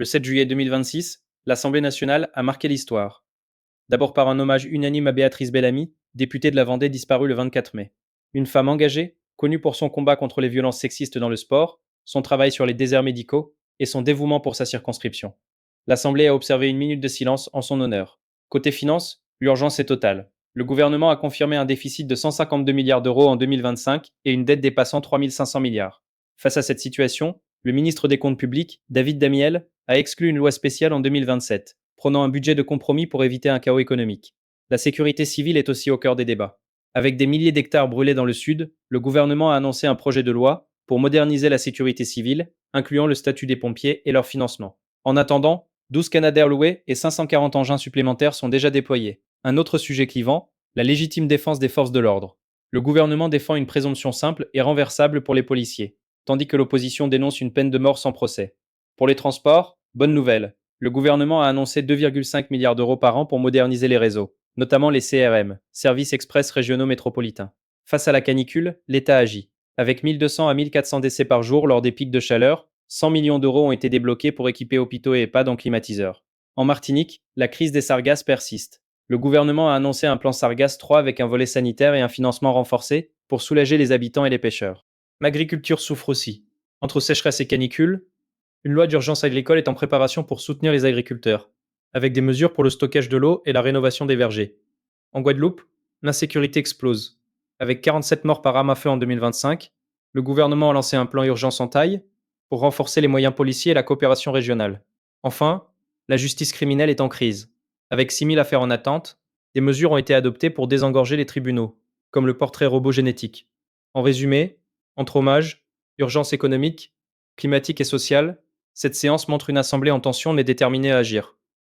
Le 7 juillet 2026, l'Assemblée nationale a marqué l'histoire. D'abord par un hommage unanime à Béatrice Bellamy, députée de la Vendée disparue le 24 mai. Une femme engagée, connue pour son combat contre les violences sexistes dans le sport, son travail sur les déserts médicaux et son dévouement pour sa circonscription. L'Assemblée a observé une minute de silence en son honneur. Côté finances, l'urgence est totale. Le gouvernement a confirmé un déficit de 152 milliards d'euros en 2025 et une dette dépassant 3 500 milliards. Face à cette situation, le ministre des Comptes publics, David Damiel, a exclu une loi spéciale en 2027, prenant un budget de compromis pour éviter un chaos économique. La sécurité civile est aussi au cœur des débats. Avec des milliers d'hectares brûlés dans le sud, le gouvernement a annoncé un projet de loi pour moderniser la sécurité civile, incluant le statut des pompiers et leur financement. En attendant, 12 Canadair loués et 540 engins supplémentaires sont déjà déployés. Un autre sujet clivant, la légitime défense des forces de l'ordre. Le gouvernement défend une présomption simple et renversable pour les policiers, tandis que l'opposition dénonce une peine de mort sans procès. Pour les transports, bonne nouvelle. Le gouvernement a annoncé 2,5 milliards d'euros par an pour moderniser les réseaux, notamment les CRM, Services Express Régionaux Métropolitains. Face à la canicule, l'État agit. Avec 1200 à 1400 décès par jour lors des pics de chaleur, 100 millions d'euros ont été débloqués pour équiper hôpitaux et EHPAD en climatiseurs. En Martinique, la crise des sargasses persiste. Le gouvernement a annoncé un plan Sargasses 3 avec un volet sanitaire et un financement renforcé pour soulager les habitants et les pêcheurs. L'agriculture souffre aussi. Entre sécheresse et canicule, une loi d'urgence agricole est en préparation pour soutenir les agriculteurs, avec des mesures pour le stockage de l'eau et la rénovation des vergers. En Guadeloupe, l'insécurité explose. Avec 47 morts par arme à feu en 2025, le gouvernement a lancé un plan urgence en taille pour renforcer les moyens policiers et la coopération régionale. Enfin, la justice criminelle est en crise. Avec 6000 affaires en attente, des mesures ont été adoptées pour désengorger les tribunaux, comme le portrait robot génétique. En résumé, entre hommage, urgence économique, climatique et sociale, cette séance montre une assemblée en tension mais déterminée à agir.